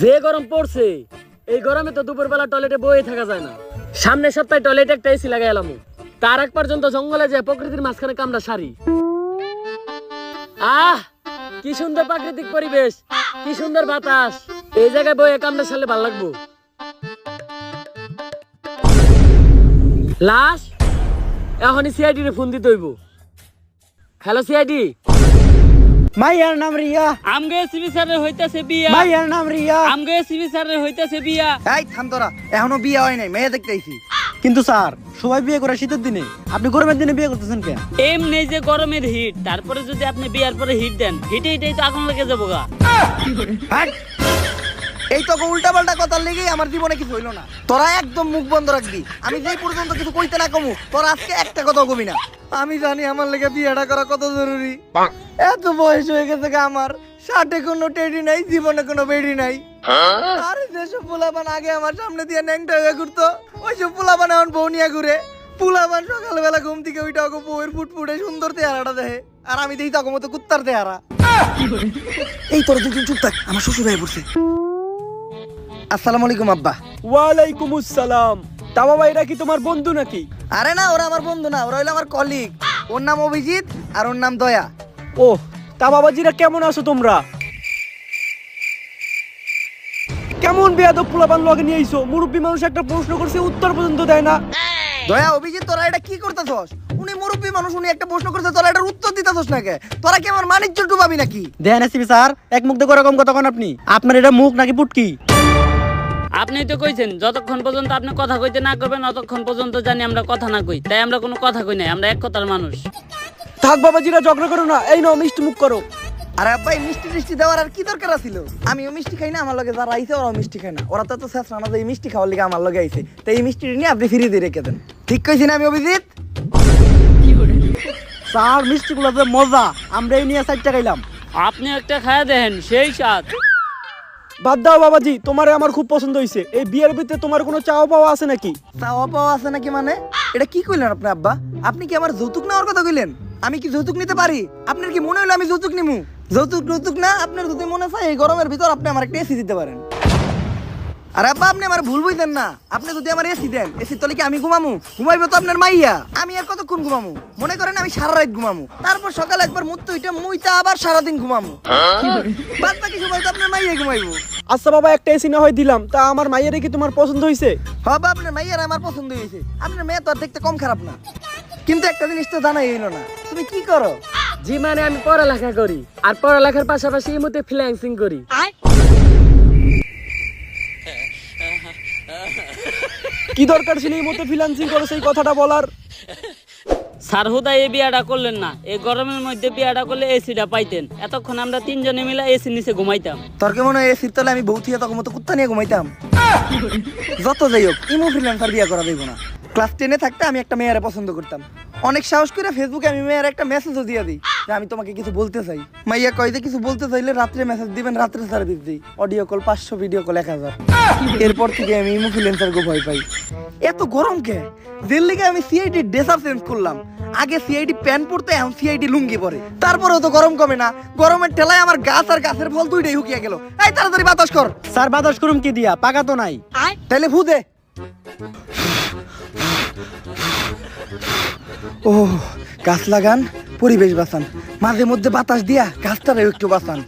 যে গরম পড়ছে, এই গরমে তো দুপুরবেলা টয়লেটে বয়ে থাকা যায় না। সামনের সপ্তাহে টয়লেটে একটা এসি লাগাই এলাম। তার এক পর্যন্ত জঙ্গলে যায় প্রকৃতির মাঝখানে কামড়া সারি। কি সুন্দর প্রাকৃতিক পরিবেশ, কি সুন্দর বাতাস। এই জায়গায় বয়ে কামড়া সারলে ভালো লাগবো। লাশ এখনই সিআইডি রে ফোন দিতে হইব। Hello CID. মাইয়ার নাম রিয়া। আমগে এসপি স্যারের হইতাছে বিয়া। মাইয়ার নাম রিয়া। আমগে এসপি স্যারের হইতাছে বিয়া। এই থাম তোরা, এখনো বিয়ে হয় নাই, মেয়ে দেখতে আইছি। কিন্তু স্যার সবাই বিয়ে করে শীতের দিনে, আপনি গরমের দিনে বিয়ে করতেছেন কেন? এমনি যে গরমের হিট, তারপরে যদি আপনি বিয়ার পরে হিট দেন, হিটেই তো আগুন লেগে যাবো গা। হাট! এই তো উল্টা পাল্টা কথার লেগেই আমার জীবনে কিছু হইলো না। তোরা একদম মুখ বন্ধ রাখবি। আমি যেই পর্যন্ত কিছু কইতে না কমু, তোরা আজকে একটা কথা কবি না। আমি জানি আমার লেগে বিয়েটা করা কত জরুরি। এত বয়স হয়ে গেছে আমার, 60-এ কোনো টেডি নাই, জীবনে কোনো বেডি নাই। আরে যেসব পোলাপান আগে আমার সামনে দিয়ে ন্যাংটা হয়ে ঘুরতো, ওইসব পোলাপান এখন বউ নিয়ে ঘুরে। পোলাপান সকালবেলা ঘুম থেকে ওইটা বউয়ের ফুটফুটে সুন্দর চেহারাটা দেখে, আর আমি দেখি তখন মতো কুত্তার চেহারা। এই তোর দুজন চুপ থাক, আমার শ্বশুর হয়ে পড়ছে। আসসালামু আলাইকুম আব্বা। ওয়ালাইকুম আসসালাম। তা বাবা, এরা কি তোমার বন্ধু নাকি? আরে না, ওরা আমার বন্ধু না, ওরা হইলো আমার কলিগ। ওর নাম অভিজিৎ আর ওর নাম দয়া। ও, তা বাবাজিরা কেমন আছো তোমরা? কেমন বেয়াদব পোলাপান লগে নিয়ে আইছো? মুরব্বী মানুষ একটা প্রশ্ন করছে, উত্তর পর্যন্ত দেয় না। দয়া, অভিজিৎ, তোরা এটা কি করতেছস? উনি মুরব্বী মানুষ, উনি একটা প্রশ্ন করছে, তোরা এটার উত্তর দিতেছস না কে? তোরা কি আমার মানিজ্য ডুবাবি নাকি? দেন এসপি স্যার, এক মুখ দিয়ে রকম কথা কোন আপনি? আপনার এটা মুখ নাকি পুটকি? আপনি তো কইছেন যতক্ষণ পর্যন্ত আপনি কথা কইতে না করবেন ততক্ষণ পর্যন্ত জানি আমরা কথা না কই, তাই আমরা কোনো কথা কই নাই, আমরা এক কথার মানুষ। থাক বাবাজিরা, ঝগড়া করো না। এই নাও মিষ্টি মুখ করো। আরে আব্বা, এই মিষ্টি টিষ্টি দেওয়ার আর কি দরকার ছিল? আমিও মিষ্টি খাই না, আমার লগে যারা আইছে ওরাও মিষ্টি খায় না। ওরা তো শেষ না, এই মিষ্টি খাওয়ার লিগে আমার লগে আইছে, তাই এই মিষ্টি নিয়ে আপনি ফিরিয়ে দিয়ে রেখে দেন। ঠিক কইছি না আমি অভিজিৎ? স্যার মিষ্টি গুলো যে মজা, আমরা এই নিয়ে 4 টাকা খাইলাম। আপনি একটা খায়া দেখেন, সেই স্বাদ। বাদ দাও বাবাজি, তোমারে আমার খুব পছন্দ হইছে। এই বিয়ের ভিতরে তোমার কোনো চাওয়া পাওয়া আছে নাকি? চাওয়া পাওয়া আছে নাকি মানে? এটা কি কইলেন আপনি আব্বা? আপনি কি আমার যৌতুক নেওয়ার কথা কইলেন? আমি কি যৌতুক নিতে পারি? আপনার কি মনে হলো আমি যৌতুক নিমু? যৌতুক না, আপনার যদি মনে চায় এই গরমের ভিতর আপনি আমার একটা এসি দিতে পারেন। আর আব্বা, আপনি আমার ভুল বুঝতেন না। আপনি যদি আমার এসি দেন, এসি তলে কি আমি ঘুমামু? ঘুমাইবো তো আপনার মাইয়া। আমি আর কতক্ষণ ঘুমামু? মনে করেন আমি সারা রাত ঘুমামু, তারপর সকালে একবার মুইতা আবার সারাদিন ঘুমামু। বাদ বাকি সময় তো আপনার মাইয়া ঘুমাইবো। আচ্ছা বাবা, একটা এসি না হয় দিলাম, তা আমার মাইয়ারে কি তোমার পছন্দ হইছে? বাবা, আপনার মাইয়ার আমার পছন্দ হয়েছে। আপনার মেয়ে তো আর দেখতে কম খারাপ না, কিন্তু একটা জিনিস তো জানাই হইলো না, তুমি কি করো? জি মানে আমি পড়ালেখা করি, আর পড়ালেখার পাশাপাশি এই মধ্যে ফ্রিল্যান্সিং করি। কি দরকার ছিল এই মতো ফ্রিল্যান্সিং করো সেই কথাটা বলার? স্যার হুদা এই বিয়াটা করলেন না, এই গরমের মধ্যে বিয়াটা করলে এসিটা পাইতেন। এতক্ষণ আমরা 3 জনে মিলে এসি নিচে ঘুমাইতাম। তোর কি মনে হয় এসির তলে আমি বউ থিয়া তখন মতো কুত্তা নিয়ে ঘুমাইতাম? যত যাই হোক, ইমো ফ্রিল্যান্সার বিয়া করা দেবো না। ক্লাস 10-এ থাকতে আমি একটা মেয়েরে পছন্দ করতাম। অনেক সাহস করে ফেসবুকে আমি মেয়ের একটা মেসেজও দিয়ে দিই যে আমি তোমাকে কিছু বলতে চাই। মাইয়া কয় যে কিছু বলতে চাইলে রাত্রে মেসেজ দিবেন, রাত্রে সার্ভিস দিই। Audio call 500, video call 1000। এরপর থেকে আমি ইমো ফ্রিল্যান্সার গো ভয় পাই। এত গরম কে? যের লিগে আমি সিআইডি ড্রেসার চেঞ্জ করলাম। আগে সিআইডি প্যান্ট পরতে, এখন সিআইডি লুঙ্গি পরে। তারপরেও তো গরম কমে না। গরমের ঠেলায় আমার গাছ আর গাছের ফল দুইটাই হুকিয়ে গেল। এই তাড়াতাড়ি বাতাস কর। স্যার বাতাস করুম কি দিয়া? পাকা তো নাই। তাইলে ফু দে। ও, গাছ লাগান, পরিবেশ বাঁচান, মাঝে মধ্যে বাতাস দিয়া গাছটারে একটু বাঁচান।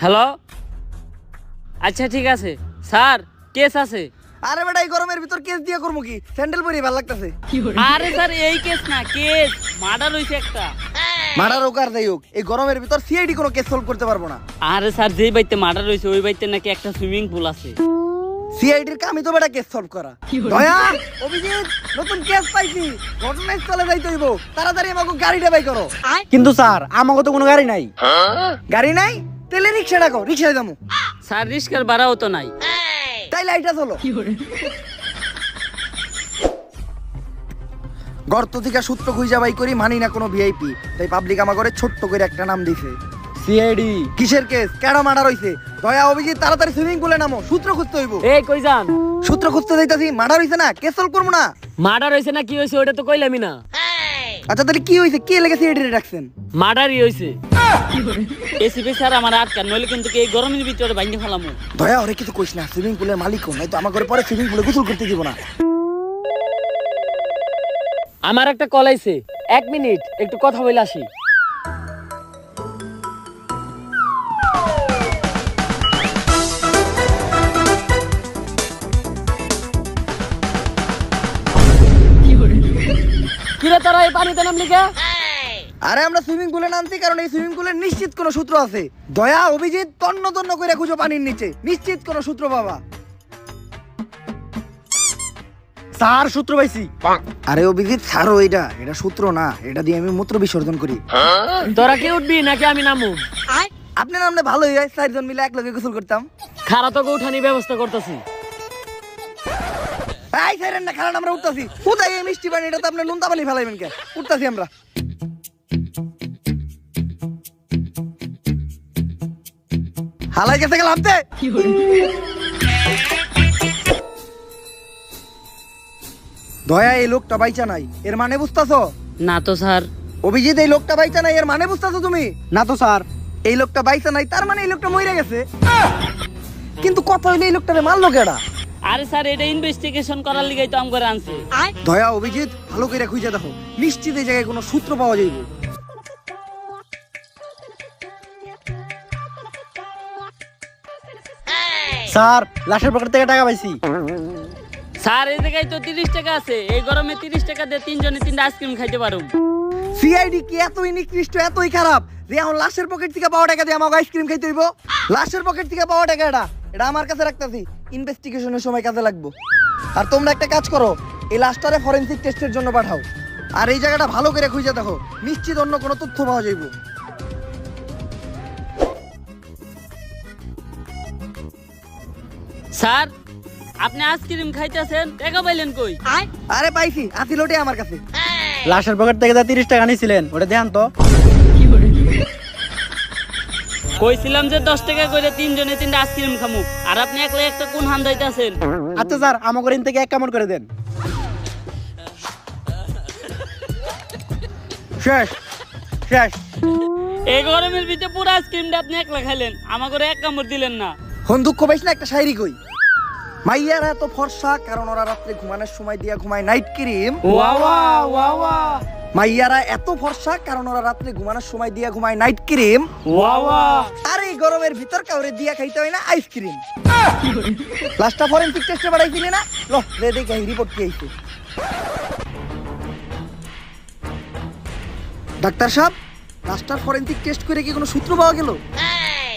হ্যালো, আচ্ছা ঠিক আছে স্যার, কেস আছে। আরে বেটা, এই গরমের ভিতর কেস দিয়া করবো কি? স্যান্ডেল পরে ভালো লাগতেছে। আরে স্যার এই কেস না, কেস মার্ডার হইছে একটা। মারার ওকার যাই হোক, এই গরমের ভিতর সিআইডি কোনো কেস সলভ করতে পারবো না। আরে স্যার, যেই বাইতে মার্ডার হইছে ওই বাইতে নাকি একটা সুইমিং পুল আছে। সিআইডির কামই তো বেটা কেস সলভ করা। দয়া, অভিজিৎ, নতুন কেস পাইছি, ঘটনাস্থলে যাইতে হইব। তাড়াতাড়ি আমাকে গাড়িটা বাই করো। কিন্তু স্যার আমাকে তো কোনো গাড়ি নাই। গাড়ি নাই? তাহলে রিক্সা ডাকো, রিক্সায় যাবো। স্যার রিস্কার ভাড়াও তো নাই। তাই লাইটা চলো। গর্ত থেকে সূত্র খুঁজা বাই করি, মানি না কোনো ভিআইপি, তাই পাবলিক আমার ঘরে ছোট্ট করে একটা নাম দিছে, সিআইডি। কিসের কেস? কেডা মার্ডার হইছে? দয়া, অভিজিৎ, তাড়াতাড়ি সুইমিং পুলে নামো, সূত্র খুঁজতে হইব। এই কই যান? সূত্র খুঁজতে যাইতাছি। মার্ডার হইছে না, কেস সলভ করবো না? মার্ডার হইছে না কি হইছে ওটা তো কইলামই না। আচ্ছা তাহলে কি হইছে? কে লেগে সিআইডি রে ডাকছেন? মার্ডারই হইছে। এসিপি স্যার আমার আটকান, নইলে কিন্তু এই গরমের ভিতরে ভাঙে ফেলামু। দয়া ওরে কিছু কইস না, সুইমিং পুলের মালিক নাই তো আমার ঘরে পরে সুইমিং পুলে গোসল করতে দিব না। আমার একটা কল আইছে, 1 মিনিট একটু কথা বলে আসি। কিরে তোরা এই পানিতে নামলি কে? আরে আমরা সুইমিং পুলে নামছি কারণ এই সুইমিং পুলের নিশ্চিত কোনো সূত্র আছে। দয়া অভিজিৎ তন্ন তন্ন করে খুঁজো পানির নিচে, নিশ্চিত কোনো সূত্র বাবা। স্যার সূত্র পাইছি। আরে অভিজিৎ ছাড়ো, এটা এটা সূত্র না, এটা দিয়ে আমি মূত্র বিসর্জন করি। তোরা কি উঠবি নাকি আমি নামু? আপনার নামলে ভালোই হয়, 4 জন মিলে এক লগে গোসল করতাম। খারা তোকে উঠানি ব্যবস্থা করতেছি। এই ছাইরেন না, কারণ আমরা উঠতাছি। কোথায় এই মিষ্টি পানি, এটা তো আপনি নুনতা পানি ফেলাইবেন কে? উঠতাছি আমরা। হালাই গেছে গেলাম তে। দয়া এই লোকটা বাইচা নাই, এর মানে বুঝতাছো? না তো স্যার। অভিজিৎ এই লোকটা বাইচা নাই, এর মানে বুঝতাছো তুমি? না তো স্যার। এই লোকটা বাইচা নাই, তার মানে এই লোকটা মরে গেছে। কিন্তু কথা হইলে এই লোকটারে মারলো কেডা? আরে স্যার, এটা ইনভেস্টিগেশন করার লিগাই তো আমগরে আনছে। দয়া অভিজিৎ ভালো করে খুঁজে দেখো, নিশ্চিত এই জায়গায় কোনো সূত্র পাওয়া যাইব। স্যার লাশের পকেট থেকে টাকা পাইছি। স্যার এই জায়গায় তো 30 টাকা আছে, এই গরমে 30 টাকা দিয়ে 3 জনে 3টা আইসক্রিম খাইতে পারুম। সিআইডি কি এতই নিকৃষ্ট, এতই খারাপ যে এখন লাশের পকেট থেকে পাওয়া টাকা দিয়ে আমাকে আইসক্রিম খাইতে হইব? লাশের পকেট থেকে পাওয়া টাকা এটা এটা আমার কাছে রাখতেছি, ইনভেস্টিগেশনের সময় কাজে লাগবে। আর তোমরা একটা কাজ করো, এই লাশটারে ফরেনসিক টেস্টের জন্য পাঠাও। আর এই জায়গাটা ভালো করে খুঁজে দেখো, নিশ্চিত অন্য কোনো তথ্য পাওয়া যাইব। স্যার আপনি আইসক্রিম খাইতেছেন, টাকা পাইলেন কই? আরে পাইছি, আসিল ওটাই আমার কাছে। লাশের পকেট থেকে যা 30 টাকা নিয়েছিলেন ওটা দেখান তো। কইছিলাম যে 10 টাকা করে 3 জনে 3টা আইসক্রিম খামু, আর আপনি একলা একটা কোন হান দাইতাছেন? আচ্ছা স্যার আমার ঘরে থেকে 1 কামড় করে দেন। শেষ শেষ। এই গরমের ভিতরে পুরো আইসক্রিমটা আপনি একলা খাইলেন, আমার করে 1 কামড় দিলেন না। হন দুঃখ পাইস না, একটা শায়রি কই। মাইয়ারা এত ফর্সা কারণ ওরা রাত্রে ঘুমানোর সময় দিয়া ঘুমায় নাইট ক্রিম। মাইয়ারা এত ফর্সা কারণ ওরা রাত্রে ঘুমানোর সময় দিয়া ঘুমায় নাইট ক্রিম। আর এই গরমের ভিতর কাউরে দিয়া খাইতে হয় না আইসক্রিম। লাস্টটা ফরেনসিক টেস্টে বাড়াইছিলি না? লো রে দেখে রিপোর্ট কি আইছে। ডাক্তার সাহেব, লাস্টার ফরেনসিক টেস্ট করে কি কোনো সূত্র পাওয়া গেল?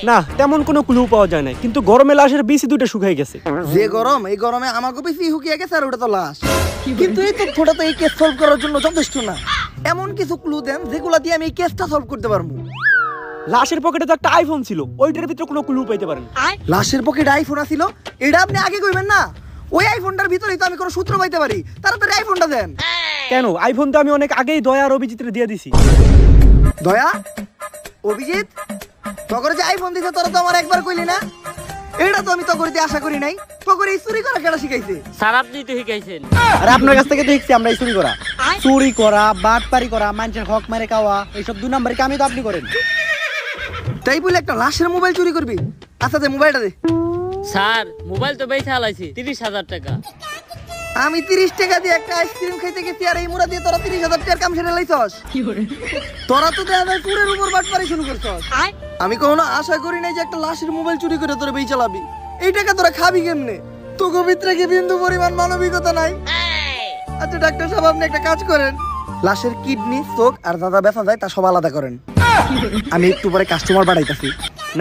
না তেমন কোনো ক্লু পাওয়া যায় না, কিন্তু গরমে লাশের বিসি দুটো শুকাই গেছে। যে গরম, এই গরমে আমাকে বেশি হুকিয়ে গেছে, আর ওটা তো লাশ। কিন্তু এই তথ্যটা তো এই কেস সলভ করার জন্য যথেষ্ট না। এমন কিছু ক্লু দেন যেগুলো দিয়ে আমি এই কেসটা সলভ করতে পারবো। লাশের পকেটে তো একটা আইফোন ছিল, ওইটার ভিতরে কোনো ক্লু পাইতে পারেন? লাশের পকেটে আইফোন আছিল, এটা আপনি আগে কইবেন না? ওই আইফোনটার ভিতরেই তো আমি কোনো সূত্র পাইতে পারি। তাড়াতাড়ি আইফোনটা দেন। কেন? আইফোন তো আমি অনেক আগেই দয়া আর অভিজিৎরে দিয়ে দিছি। দয়া অভিজিৎ তখন যে আইফোন দিছে তোরা তো আমার একবার কইলি না? এটা তো আমি তখন আশা করি নাই। তখন এই চুরি করা কেডা শিখাইছে? স্যার আপনি তো শিখাইছেন। আরে আপনার কাছ থেকে দেখছি আমরা চুরি করা, বাটপারি করা, মানুষের হক মারে খাওয়া, এইসব 2 নম্বরের কামই তো আপনি করেন। তাই বলে একটা লাশের মোবাইল চুরি করবি? আচ্ছা দে মোবাইলটা দে। স্যার মোবাইল তো বেচে হালাইছি 30,000 টাকা। আমি 30 টাকা দিয়ে একটা আইসক্রিম খাইতে গেছি, আর এই মুড়া দিয়ে তোরা 30,000 টাকার কাম সেরে লাইছস। তোরা তো দেখা যায় চুরের উপর বাটপারি শুরু করছস। আমি কখনো আশা করি নাই যে একটা লাশের মোবাইল চুরি করে তোরা বেই চালাবি। এই টাকা তোরা খাবি কেমনে? তোকে ভিতরে কি বিন্দু পরিমাণ মানবিকতা নাই? আচ্ছা ডাক্তার সাহেব, আপনি একটা কাজ করেন, লাশের কিডনি, চোখ আর দাদা বেচা যায় তা সব আলাদা করেন। আমি একটু পরে কাস্টমার বাড়াইতাছি।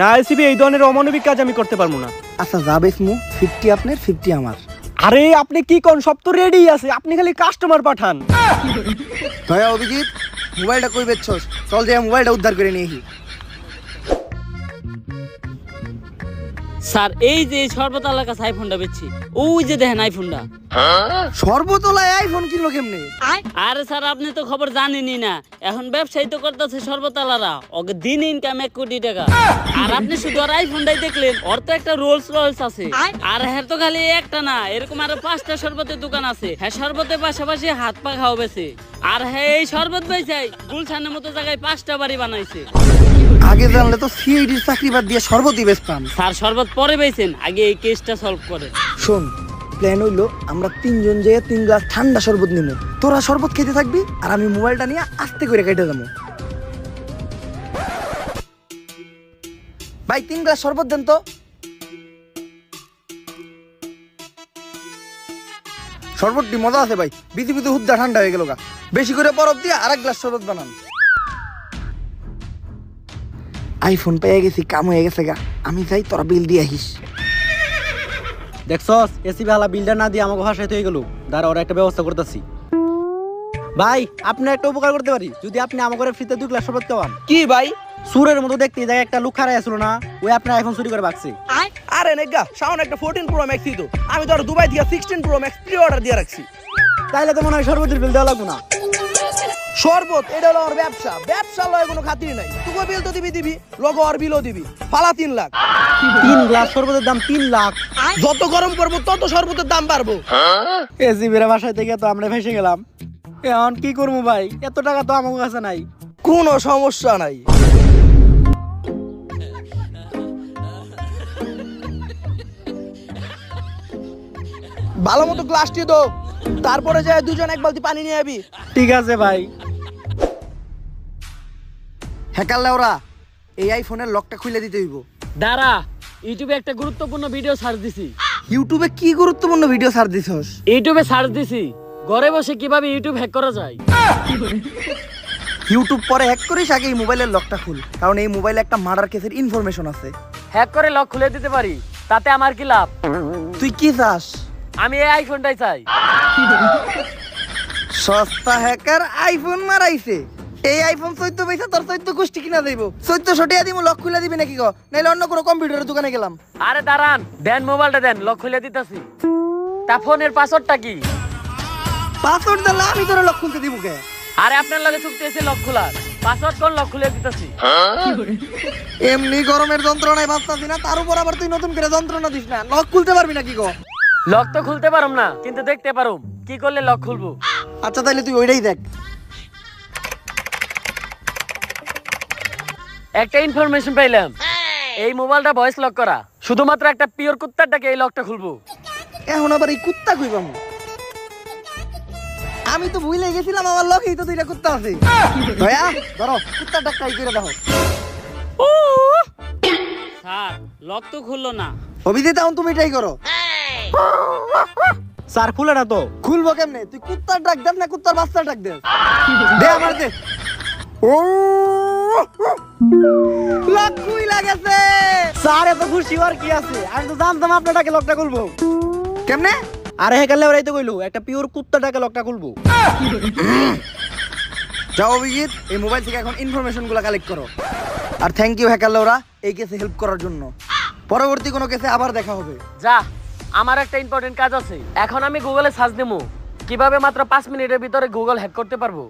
না এসিবি, এই ধরনের অমানবিক কাজ আমি করতে পারবো না। আচ্ছা যাবে স্মু, 50 আপনার 50 আমার। আরে আপনি কি কোন, সব তো রেডি আছে, আপনি খালি কাস্টমার পাঠান। দয়া অভিজিৎ, মোবাইলটা কই বেচছস? চল যে মোবাইলটা উদ্ধার করে নিয়ে আসি। স্যার এই যে সর্বতলার কাছে আইফোনটা বেচছি, ওই যে দেখেন আইফোনটা। সর্বতলায় আইফোন কিনলো কেমনে? আরে স্যার আপনি তো খবর জানেনই না, এখন ব্যবসায়ী তো করতেছে সর্বতলারা, ওকে দিন ইনকাম 1 কোটি টাকা। আর আপনি শুধু আর আইফোনটাই দেখলেন, ওর তো একটা রোলস রয়েলস আছে। আর হ্যাঁ তো খালি একটা না, এরকম আরো 5টা শরবতের দোকান আছে। হ্যাঁ শরবতের পাশাপাশি হাত পা খাওয়া বেছে। আর হ্যাঁ এই শরবত বেচাই গুলশানের মতো জায়গায় 5টা বাড়ি বানাইছে। আগে জানলে তো সিআইডির চাকরি বাদ দিয়ে শরবতই বেচতাম। স্যার শরবত পরে পেয়েছেন, আগে এই কেসটা সলভ করে। শোন, প্ল্যান হইলো আমরা 3 জন যেয়ে 3 গ্লাস ঠান্ডা শরবত নিবো। তোরা শরবত খেতে থাকবি আর আমি মোবাইলটা নিয়ে আস্তে করে কেটে যাবো। ভাই 3 গ্লাস শরবত দেন তো। শরবতটি মজা আছে ভাই, বিধি বিধি হুদ্দা ঠান্ডা হয়ে গেল গা। বেশি করে বরফ দিয়ে আরেক গ্লাস শরবত বানান। আইফোন পেয়ে গেছি, কাম হয়ে গেছে গা। আমি যাই, তোরা বিল দিয়ে আহিস। দেখছস এসি ভালা বিলটা না দিয়ে আমাকে হাসাইতে হয়ে গেল। দাঁড়া, ওরা একটা ব্যবস্থা করতেছি। ভাই আপনি একটা উপকার করতে পারি, যদি আপনি আমাকে ফ্রিতে 2 গ্লাস শরবত খাওয়ান। কি ভাই? সুরের মতো দেখতে এই জায়গায় একটা লোক খারাই আসলো না, ওই আপনার আইফোন চুরি করে বাকছে। আরে নেগা, সাউন্ড একটা 14 প্রো ম্যাক্স দিত। আমি তো আর দুবাই থেকে 16 প্রো ম্যাক্স প্রি অর্ডার দিয়ে রাখছি। তাইলে তো মনে হয় শরবতের বিল দেওয়া লাগবো না। শরবত এটা হলো আমার ব্যবসা, ব্যবসা লয় কোনো খাতির নাই। তুই বিল তো দিবি, লোক আর বিলও দিবি। ফালা 3 লাখ। 3 গ্লাস শরবতের দাম 3 লাখ। যত গরম পড়বো তত শরবতের দাম বাড়বো। এসি বেড়া বাসায় থেকে তো আমরা ভেসে গেলাম। এখন কি করবো ভাই, এত টাকা তো আমার কাছে নাই। কোনো সমস্যা নাই। ভালো মতো গ্লাসটি দো, তারপরে যায় 2 জন 1 বালতি পানি নিয়ে আবি। ঠিক আছে ভাই। হ্যাকার লেওরা, এই আইফোনের লকটা খুলে দিতে হইব। দাঁড়া, ইউটিউবে একটা গুরুত্বপূর্ণ ভিডিও সার্চ দিছি। ইউটিউবে কি গুরুত্বপূর্ণ ভিডিও ছাড় দিছস? ইউটিউবে সার্চ দিছি ঘরে বসে কিভাবে ইউটিউব হ্যাক করা যায়। ইউটিউব পরে হ্যাক করিস, আগে এই মোবাইলের লকটা খুল, কারণ এই মোবাইলে একটা মার্ডার কেসের ইনফরমেশন আছে। হ্যাক করে লক খুলে দিতে পারি, তাতে আমার কি লাভ? তুই কি চাস? আমি এই আইফোনটাই চাই। সস্তা হ্যাকার আইফোন মারাইছে। এই আইফোন 14 পয়সা তোর 14 গোষ্ঠী কিনা দেব। 1400 টাকা দিব, লক খুলে দিবি নাকি গো? নাইলে অন্য কোনো কম্পিউটারের দোকানে গেলাম। আরে দাঁড়ান, দেন মোবাইলটা দেন, লক খুলে দিতেছি। তা ফোনের পাসওয়ার্ডটা কি? পাসওয়ার্ড দিলে আমি তোর লক খুলতে দিব কে? আরে আপনার লগে চুক্তি আছে লক খোলার, পাসওয়ার্ড কোন লক খুলে দিতেছি। এমনি গরমের যন্ত্রণায় বাঁচতাছি না, তার উপর আবার তুই নতুন করে যন্ত্রণা দিস না। লক খুলতে পারবি নাকি গো? লক তো খুলতে পারুম না, কিন্তু দেখতে পারুম কি করলে লক খুলবো। আচ্ছা তাইলে তুই ওইটাই দেখ। একটা ইনফরমেশন পাইলাম, এই মোবাইলটা ভয়েস লক করা, শুধুমাত্র একটা পিওর কুত্তার ডাকে এই লকটা খুলবো। এখন আবার এই কুত্তা কইবাম? আমি তো ভুলে গেছিলাম আমার লকেই তো 2টা কুত্তা আছে। দয়া ধরো, কুত্তাটা ট্রাই করে দেখো। স্যার লক তো খুললো না। অভিজিৎ এখন তুমি ট্রাই করো। স্যার খুলে না তো। খুলবো কেমনে? তুই কুত্তার ডাক দেব না কুত্তার বাচ্চার ডাক দেব? দে আমার দে। ও লক খুইলা গেছে। স্যার এত খুশি হওয়ার কি আছে, আমি তো জানতাম আপনাটাকে লকটা খুলবো। কেমনে? আরে হেকালে ওরাই তো কইলো একটা পিওর কুত্তাটাকে লকটা খুলবো। যাও অভিজিৎ, এই মোবাইল থেকে এখন ইনফরমেশন গুলা কালেক্ট করো। আর থ্যাংক ইউ হ্যাকার লোরা এই কেসে হেল্প করার জন্য। পরবর্তী কোনো কেসে আবার দেখা হবে। যা, আমার একটা ইম্পর্টেন্ট কাজ আছে। এখন আমি গুগলে সার্চ দেবো কিভাবে মাত্র 5 মিনিটের ভিতরে গুগল হ্যাক করতে পারবো।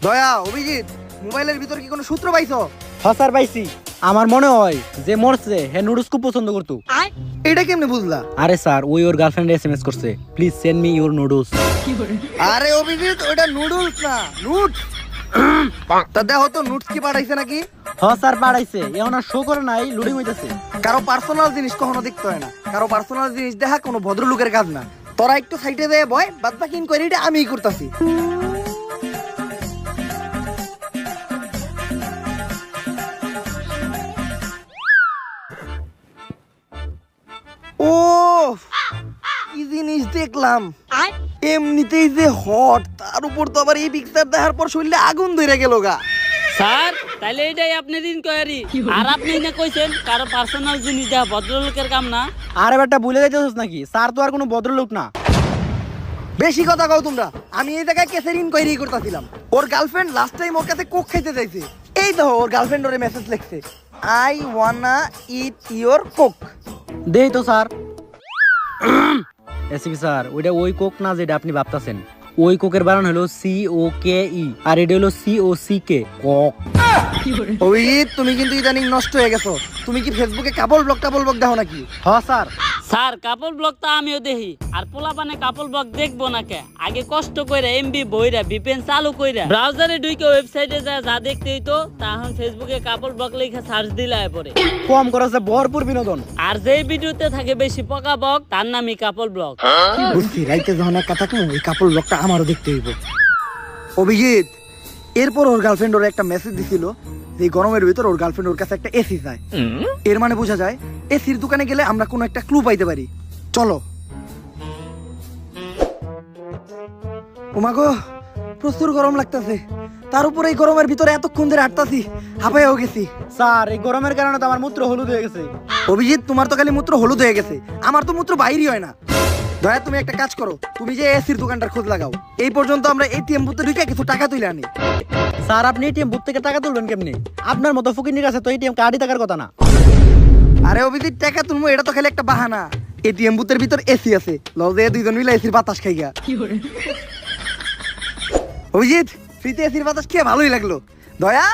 দয়া, অভিজিৎ, মোবাইলের ভিতর কি কোনো সূত্র পাইছো? হ্যাঁ স্যার পাইছি। আমার মনে হয় যে মরছে হে নুডলস খুব পছন্দ করতো। এটা কেমনে বুঝলা? আরে স্যার ওই ওর গার্লফ্রেন্ড এসএমএস করছে, please send me your noodles. আরে অভিজিৎ, ওটা নুডলস না, নুট। তা দেখো তো নুটস কি পাঠাইছে নাকি? হ্যাঁ স্যার পাঠাইছে, এখন আর শো করে নাই, লোডিং হইতাছে। কারো পার্সোনাল জিনিস কখনো দেখতে হয় না। কারো পার্সোনাল জিনিস দেখা কোনো ভদ্রলোকের কাজ না। তোরা একটু সাইডে দেয় বয়, বাদ বাকি ইনকোয়ারিটা আমিই করতেছি। ও কি জিনিস দেখলাম, এমনিতেই যে হট, তার উপর তো আবার এই পিকচার দেখার পর শরীরে আগুন ধরে গেল গা। স্যার তাইলে এটাই আপনার ইনকোয়ারি। আর আপনি না কইছেন কারো পার্সোনাল জিনিস দেওয়া ভদ্রলোকের কাম না। আরে বেটা ভুলে যাইতেছিস নাকি, স্যার তো আর কোনো ভদ্রলোক না। বেশি কথা কও তোমরা। আমি এই জায়গায় কেসের ইনকোয়ারি করতেছিলাম। ওর গার্লফ্রেন্ড লাস্ট টাইম ওর কাছে কোক খাইতে চাইছে। এই দেখো ওর গার্লফ্রেন্ড ওরে মেসেজ লিখছে, I wanna eat your Coke. দেই তো স্যার। এসিপি স্যার, ওইটা ওই কোক না যেটা আপনি ভাবতাছেন। ওই কোকের বানান হলো COKE আর এটা হলো COCK, কক। অভিজিৎ, তুমি কিন্তু ইদানিং নষ্ট হয়ে গেছো। তুমি কি ফেসবুকে কাবল ব্লগ দেখো নাকি? হ্যাঁ স্যার। স্যার কাপল ব্লগ তো আমিও দেখি, আর পোলাপানে কাপল ব্লগ দেখবো না কে? আগে কষ্ট কইরা এমবি বইরা ভিপিএন চালু কইরা ব্রাউজারে ঢুকে ওয়েবসাইটে যা দেখতে হইতো, তখন ফেসবুকে কাপল ব্লগ লেখা সার্চ দিলে পরে কম খরচে ভরপুর বিনোদন। আর যে ভিডিওতে থাকে বেশি পকা বক তার নামই কাপল ব্লগ। বুঝছি, রাইতে যখন একা থাকবো ওই কাপড় ব্লগটা আমারও দেখতে হইব। অভিজিৎ, এরপর ওর গার্লফ্রেন্ড ওর একটা মেসেজ দিছিল যে এই গরমের ভিতর ওর গার্লফ্রেন্ড ওর কাছে একটা এসি চায়। এর মানে বোঝা যায় এসির দোকানে গেলে আমরা কোনো একটা ক্লু পাইতে পারি। চলো। ওমাগো, প্রচুর গরম লাগতেছে, তার উপরে এই গরমের ভিতরে এতক্ষণ ধরে হাঁটতাছি, হাঁপাইয়াও গেছি। স্যার এই গরমের কারণে তো আমার মূত্র হলুদ হয়ে গেছে। অভিজিৎ, তোমার তো খালি মূত্র হলুদ হয়ে গেছে, আমার তো মূত্র বাইরই হয় না। দয়া, তুমি একটা কাজ করো, তুমি যে এসির দোকানটার খোঁজ লাগাও। এই পর্যন্ত আমরা এটিএম বুথে ঢুকে কিছু টাকা তুলে আনি। স্যার আপনি এটিএম বুথ থেকে টাকা তুলবেন কেমনি? আপনার মতো ফকিনির কাছে তো এটিএম কার্ডই থাকার কথা না। আরে অভিজিৎ, টাকা তুলবো এটা তো খালি একটা বাহানা। এটিএম বুথের ভিতর এসি আছে, লজে দুইজন মিলে এসির বাতাস খাইগা। অভিজিৎ, ফ্রিতে এসির বাতাস খেয়ে ভালোই লাগলো। দয়া,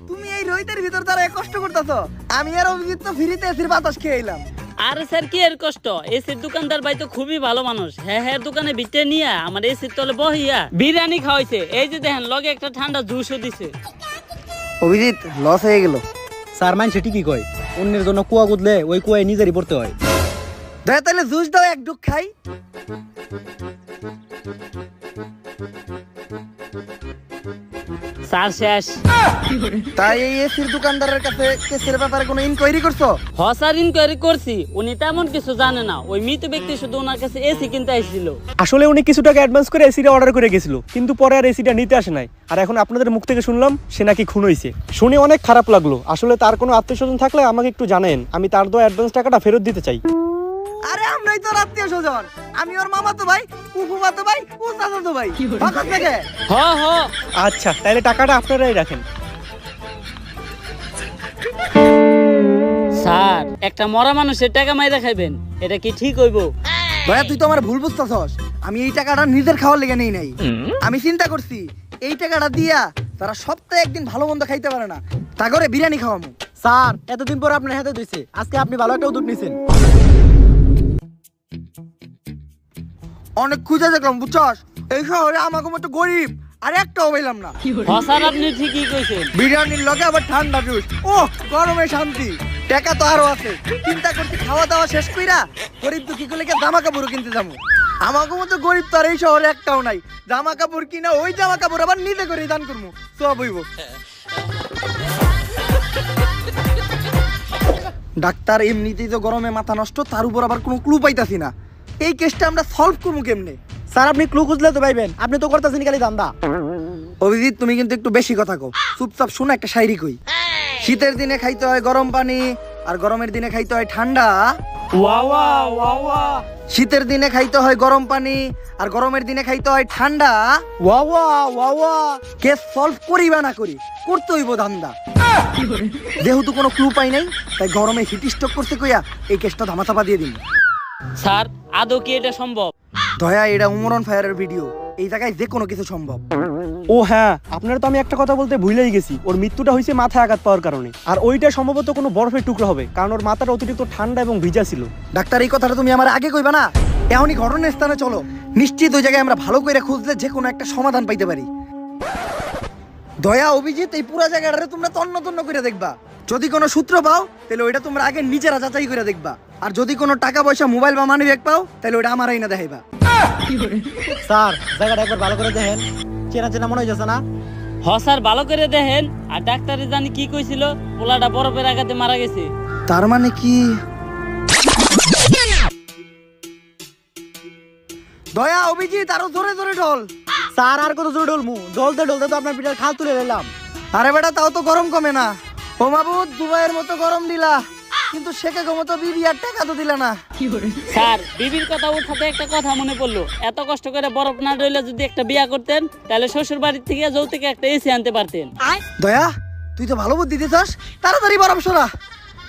তুমি এই রোহিতের ভিতর তারা কষ্ট করতেছো, আমি আর অভিজিৎ তো ফ্রিতে এসির বাতাস খেয়ে এলাম। আরে স্যার কি এর কষ্ট? এসির দোকানদার ভাই তো খুবই ভালো মানুষ। হ্যাঁ হ্যাঁ, দোকানে ভিতরে নিয়ে আমার এসির তলে বহিয়া বিরিয়ানি খাওয়াইছে। এই যে দেখেন লগে একটা ঠান্ডা জুসও দিছে। অভিজিৎ, লস হয়ে গেল। স্যার মান সেটি কি কয়, অন্যের জন্য কুয়া গুদলে ওই কুয়ায় নিজেরই পড়তে হয়। দয়া, তাহলে জুস দাও, এক ডুক খাই। স্যার শেষ। তাই এই এসির দোকানদারের কাছে কেসের ব্যাপারে কোনো ইনকোয়ারি করছো? হসার ইনকোয়ারি করছি, উনি তেমন কিছু জানে না। ওই মৃত ব্যক্তি শুধু ওনার কাছে এসি কিনতে আসছিল। আসলে উনি কিছু টাকা অ্যাডভান্স করে এসিটা অর্ডার করে গেছিল, কিন্তু পরে আর এসিটা নিতে আসে নাই। আর এখন আপনাদের মুখ থেকে শুনলাম সে নাকি খুন হয়েছে। শুনে অনেক খারাপ লাগলো। আসলে তার কোনো আত্মীয়স্বজন থাকলে আমাকে একটু জানেন, আমি তার দেওয়া অ্যাডভান্স টাকাটা ফেরত দিতে চাই। আরে আমরাই তো আত্মীয় স্বজন, আমি ওর মামা তো ভাই, ফুফুমা তো ভাই, ও চাচা তো ভাই। ভাগত থেকে হ হ। আচ্ছা, তাহলে টাকাটা আপনারাই রাখেন। স্যার, একটা মরা মানুষের টাকা মাইরা খাইবেন, এটা কি ঠিক হইব? দয়া, তুই তো আমার ভুল বুঝতেছস। আমি এই টাকাটা নিজের খাওয়ার লেগে নেই নাই। আমি চিন্তা করছি এই টাকাটা দিয়া তারা সপ্তাহে একদিন ভালো মন্দ খাইতে পারে না, তা করে বিরিয়ানি খাওয়ামু। স্যার এতদিন পর আপনার হাতে দিয়েছে, আজকে আপনি ভালো একটা উদ্যোগ নিছেন। অনেক খুঁজে দেখলাম, বুঝছস, এই শহরে আমাকে মতো গরিব আর একটাও পাইলাম না। হসার আপনি ঠিকই কইছেন। বিরিয়ানির লগে আবার ঠান্ডা জুস, ও গরমে শান্তি। টাকা তো আরো আছে, চিন্তা করছি খাওয়া দাওয়া শেষ কইরা গরিব দুঃখী গুলোকে জামা কাপড় কিনতে যাবো। আমাকে মতো গরিব তো আর এই শহরে একটাও নাই। জামা কাপড় কিনা ওই জামা কাপড় আবার নিজে করে দান করবো, সব হইব। ডাক্তার, এমনিতেই তো গরমে মাথা নষ্ট, তার উপর আবার কোনো ক্লু পাইতাছি না। এই কেসটা আমরা সলভ করবো কেমনে? স্যার আপনি ক্লু খুঁজলে তো পাইবেন, আপনি তো করতেছেন খালি দান্দা। অভিজিৎ, তুমি কিন্তু একটু বেশি কথা কও। চুপচাপ শোনা একটা শায়রি কই। শীতের দিনে খাইতে হয় গরম পানি, আর গরমের দিনে খাইতে হয় ঠান্ডা। শীতের দিনে খাইতে হয় গরম পানি, আর গরমের দিনে খাইতে হয় ঠান্ডা। কেস সলভ করিবা না করি, করতে হইব ধান্দা। যেহেতু কোনো ক্লু পাই নাই, তাই গরমে হিট স্ট্রোক করতে কইয়া এই কেসটা ধামাচাপা দিয়ে দিন। স্যার, আদৌ কি এটা সম্ভব? দয়া, এটা উমরন ফায়ারের ভিডিও, এই জায়গায় যে কোনো কিছু সম্ভব। ও হ্যাঁ, আপনারা তো আমি একটা কথা বলতে ভুলেই গেছি। ওর মৃত্যুটা হয়েছে মাথায় আঘাত পাওয়ার কারণে, আর ওইটা সম্ভবত কোনো বরফের টুকরো হবে, কারণ ওর মাথাটা অতিরিক্ত ঠান্ডা এবং ভিজা ছিল। ডাক্তার, এই কথাটা তুমি আমার আগে কইবা না? এখনই ঘটনার স্থানে চলো, নিশ্চিত ওই জায়গায় আমরা ভালো করে খুঁজলে যে কোনো একটা সমাধান পাইতে পারি। দয়া, অভিজিৎ, এই পুরো জায়গাটা তোমরা তন্ন তন্ন করে দেখবা। যদি কোনো সূত্র পাও তাহলে ওইটা তোমরা আগে নিজেরা যাচাই করে দেখবা, আর যদি কোনো টাকা পয়সা, মোবাইল বা মানি ব্যাগ পাও তাহলে ওইটা আমারই না দেখাইবা। স্যার জায়গাটা একবার ভালো করে দেখেন, চেনা চেনা মনে হইতেছে না? হসার ভালো করে দেখেন। আর ডাক্তারে জানি কি কইছিল, পোলাটা বরফের আঘাতে মারা গেছে। তার মানে কি? দয়া, অভিজিৎ, আরো জোরে জোরে ঢোল। স্যার আর কত জোরে ঢলমু, ঢলতে ঢলতে তো আপনার পিঠার খাল তুলে নিলাম। আরে বেটা, তাও তো গরম কমে না। ও মাবুদ, দুবাইয়ের মতো গরম দিলা, কিন্তু শেখে মতো বিবি আর টাকা তো দিলা না। স্যার, বিবির কথা উঠাতে একটা কথা মনে পড়লো। এত কষ্ট করে বরফ না রইলে যদি একটা বিয়া করতেন, তাহলে শ্বশুর বাড়ির থেকে যৌতুকে একটা এসি আনতে পারতেন। দয়া, তুই তো ভালো বুদ্ধি দিছস, তাড়াতাড়ি বরফ সরা।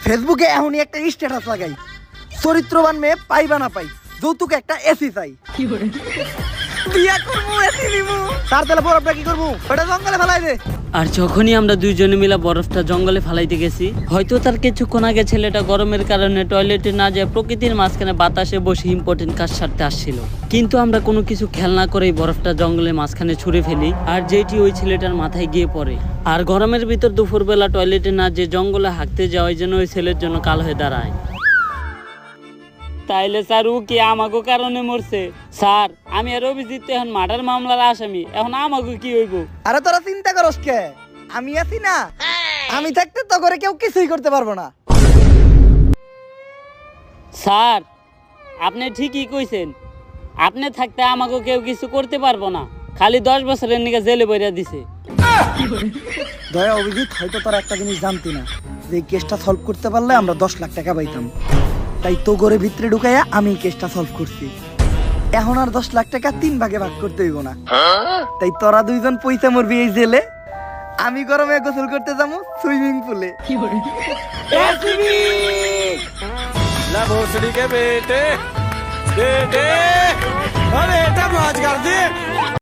ফেসবুকে এখনই একটা স্ট্যাটাস লাগাই, চরিত্রবান মেয়ে পাইবা না পাই, যৌতুকে একটা এসি চাই। বিয়া করবো এসি নিবো। স্যার তাহলে বরফটা কি করবো? ওটা জঙ্গলে ফেলাই দে। আর যখনই আমরা দুইজনে মিলে বরফটা জঙ্গলে ফালাইতে গেছি, হয়তো তার কিছুক্ষণ আগে ছেলেটা গরমের কারণে টয়লেটে না যায় প্রকৃতির মাঝখানে বাতাসে বসে ইম্পর্টেন্ট কাজ সারতে আসছিল, কিন্তু আমরা কোনো কিছু খেয়াল না করেই বরফটা জঙ্গলের মাঝখানে ছুঁড়ে ফেলি, আর যেটি ওই ছেলেটার মাথায় গিয়ে পড়ে। আর গরমের ভিতর দুপুরবেলা টয়লেটে না যে জঙ্গলে হাঁকতে যাওয়ার জন্য ওই ছেলের জন্য কাল হয়ে দাঁড়ায়। তাইলে স্যার ও কি আমাগো কারণে মরছে? স্যার আমি আর অভিজিৎ এখন মার্ডার মামলার আসামি, এখন আমাগো কি হইব? আরে তোরা চিন্তা করস কে? আমি আছি না, আমি থাকতে তো করে কেউ কিছুই করতে পারবো না। স্যার আপনি ঠিকই কইছেন, আপনি থাকতে আমাকে কেউ কিছু করতে পারবো না, খালি 10 বছরের নিকে জেলে বইরা দিছে। দয়া অভিজিৎ, হয়তো তোরা একটা জিনিস জানতি না, যে এই কেসটা সলভ করতে পারলে আমরা 10 লাখ টাকা পাইতাম। তাই তো ঘরে ভিতরে ঢুকাইয়া আমি কেসটা সলভ করছি। এখন আর 10 লাখ টাকা 3 ভাগে ভাগ করতে হইব না। তাই তোরা দুইজন পয়সা মরবি এই জেলে, আমি গরমে গোসল করতে যাবো সুইমিং পুলে। ला भोसड़ी के बेटे बेटे अरे बेटा मौज कर दे।